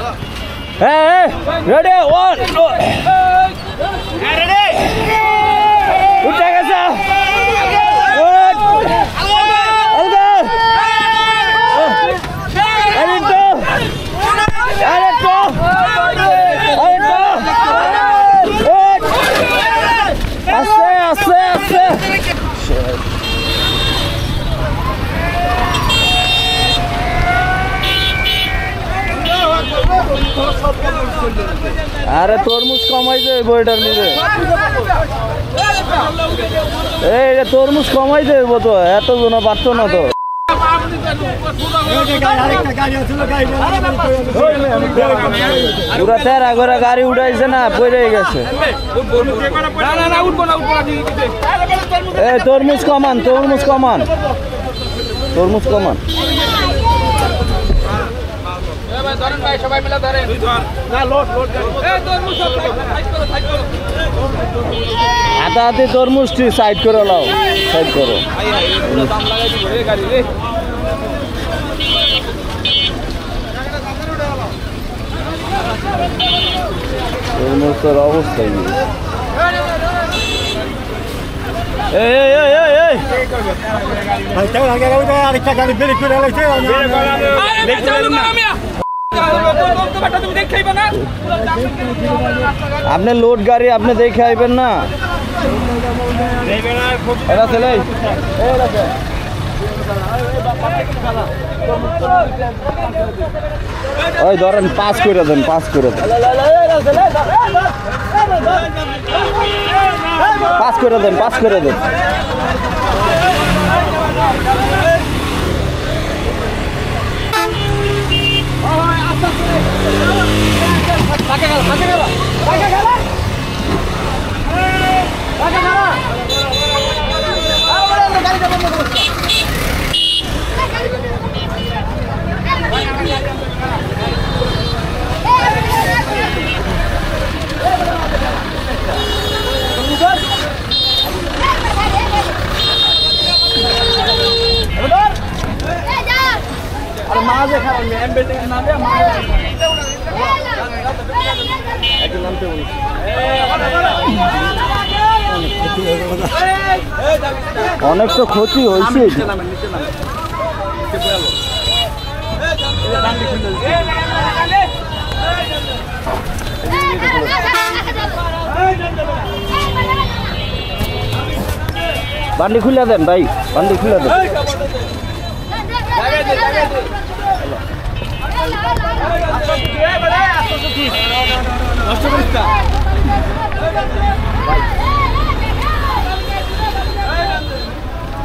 Hey, ready? One, two. Ready? Udah gasa. Good. Alga. Alito. Alito. Alito. Good. Aste, aste, aste. আরে তরমুজ কমাই দে বইটার নিচে এই যে তরমুজ কমাই দেব তো এত জন পারতো না তো পুরা তেরা করে গাড়ি উঠাইছে না পড়ে গেছে এই তরমুজ কমান তরমুজ কমান তরমুজ কমান হাতে তরমুজটি সাইড করে লাও সাইড করো তরমুজের অবস্থাই নেই আরেকটা গাড়ি বের করে আপনি লোড গাড়ি আপনি দেখে আইবেন না ওই ধরেন পাস করে দেন পাস করে দেন পাস করে দেন পাস করে দেন মাঝে খারাপ অনেক তো ক্ষতি হয়েছে বান্ডি খুলে দেন ভাই বান্ডি খুলে দেন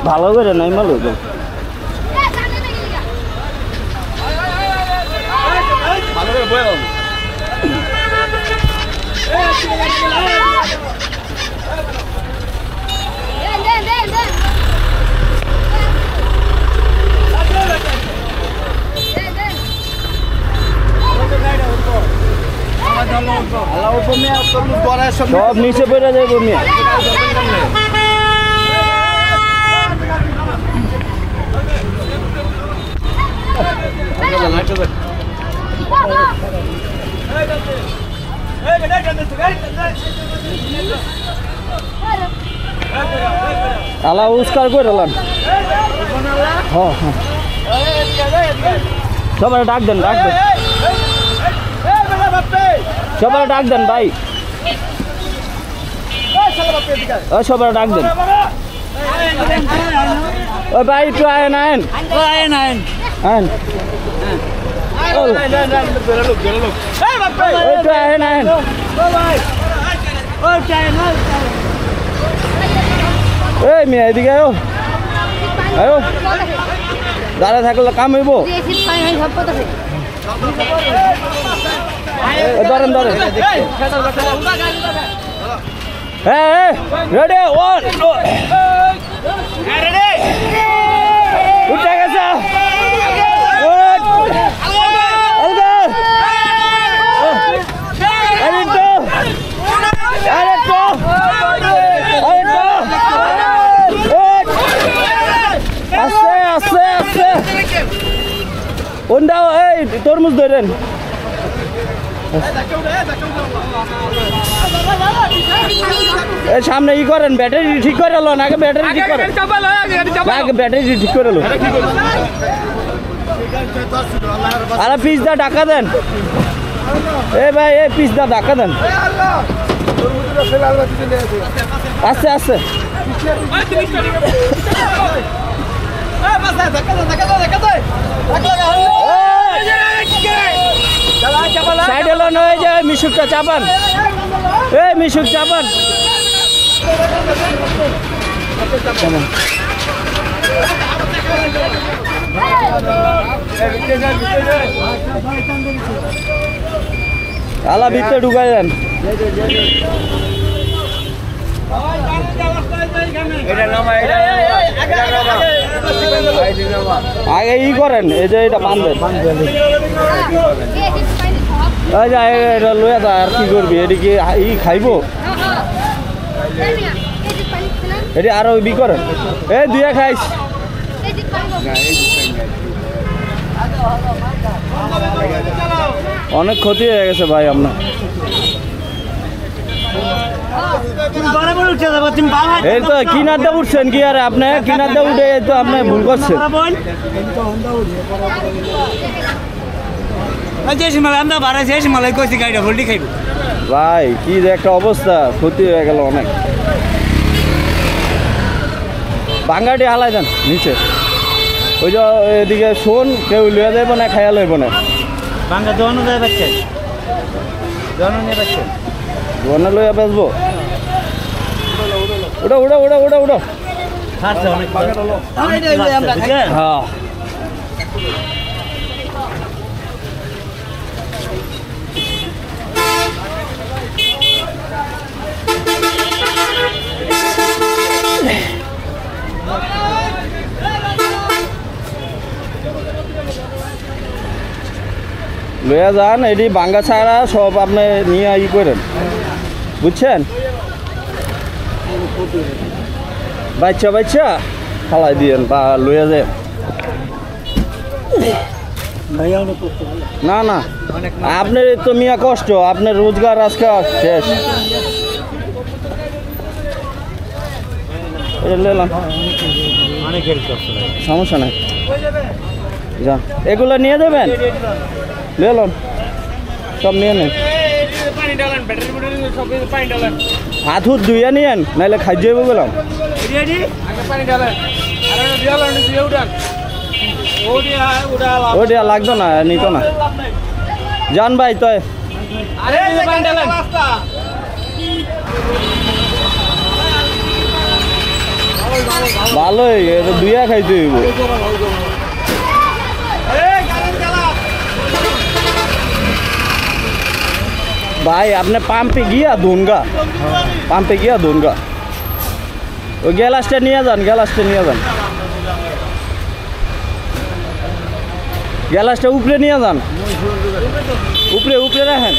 ভালো করে নাই মাল ভালো করে বয়ে সব নিচে পড়ে যাবো মিয়া আলা উস্কার করে এলাম হ্যাঁ হ্যাঁ সবাই ডাক দেন সবাই ডাক দেন ভাই সবাই ডাক দেন ওই ভাই একটু আয়েন আয়েন এই মেয়ে এদিকে আয়ো আয়ো দাঁড়া থাকলে কাম হইব ধরেন ধরেন হ্যাঁ রেডি ওয়ান রেডি উঠে গেছে তরমুজ ধরেন এই সামনে ই করেন, ব্যাটারি ঠিক করে লোন, আগে ব্যাটারি ঠিক করেন, আগে ব্যাটারি ঠিক করে লোন। আরে পিসদা টাকা দেন, এ ভাই এই পিসদা টাকা দেন, আস্তে আস্তে। সাইডে লোন হয়ে যায়, মিশুকটা চাপান, এই মিশুক চাপান। আলা ভিতরে ঢুকাই দেন। আগে ই করেন, এই যে এটা বান্ধেন, এটা লইয়া যা। আর কি করবি, এটি কি ই খাইবো? এটি আরো বি করেন, এই দুইয়া খাইস। অনেক ক্ষতি হয়ে গেছে ভাই আপনার। এই তো কিনারটা উঠছেন কি? আরে আপনি কিনারটা উঠে তো আপনি ভুল করছেন। ভাই কি যে একটা অবস্থা, ক্ষতি হয়ে গেল অনেক। বাঙ্গাটি হালাই দেন নিচে, ওই যে এদিকে শোন, কেউ লইয়া যাইব না, খাইয়া লইব না। বাঙ্গা দোয়ানো যায় পাচ্ছেন, দোয়ানো নিয়ে পাচ্ছেন, দোয়ানো লইয়া বেসবো। উঠো উঠো উঠো উঠো উঠো। হ্যাঁ লইয়া যান, এটি বাঙ্গা ছাড়া সব আপনি নিয়ে ই করেন, বুঝছেন? বাচ্চা বাচ্চা ফালাই দিয়েন বা লইয়া যায়। না না, আপনার তো মিয়া কষ্ট, আপনার রোজগার আজকে শেষ। সমস্যা নাই, যান এগুলো নিয়ে দেবেন, লেলন সব নিয়ে নেন। হাত হুত ধুইয়া নিয়েন, নাইলে খাই যাইব গেলাম। ওটা লাগতো না, নিত না। যান ভাই তয় ভালোই, এটা দুইয়া খাইতে হইব। ভাই আপনি পাম্পে গিয়া ধুনগা, পাম্পে গিয়া ধুনগা, ওই গ্যালাসটা নিয়ে যান, গ্যালাসটা নিয়ে যান, গ্যালাসটা উপরে নিয়ে যান, উপরে উপরে রাখেন।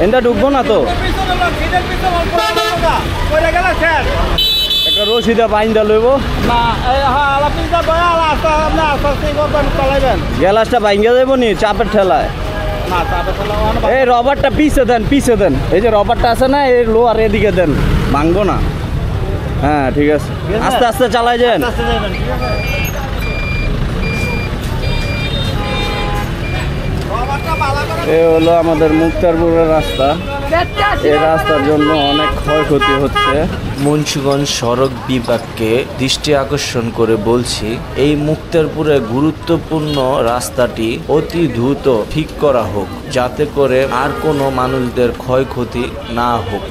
এটা ঢুকবো না তো, একটা রশিদা বাইন্দা লইব, গ্যালাসটা বাইঙ্গা যাইব নি চাপের ঠেলায়। এই রবারটা পিছে দেন, পিছে দেন, এই যে রবারটা আছে না, এই লোয়ার এদিকে দেন, ভাঙবো না। হ্যাঁ ঠিক আছে, আস্তে আস্তে চালাই যান। এ হলো আমাদের মুক্তারপুরের রাস্তা, এই রাস্তার জন্য অনেক ক্ষয়ক্ষতি হচ্ছে। মুন্সিগঞ্জ সড়ক বিভাগকে দৃষ্টি আকর্ষণ করে বলছি, এই মুক্তারপুরে গুরুত্বপূর্ণ রাস্তাটি অতি দ্রুত ঠিক করা হোক, যাতে করে আর কোনো মানুষদের ক্ষয়ক্ষতি না হোক।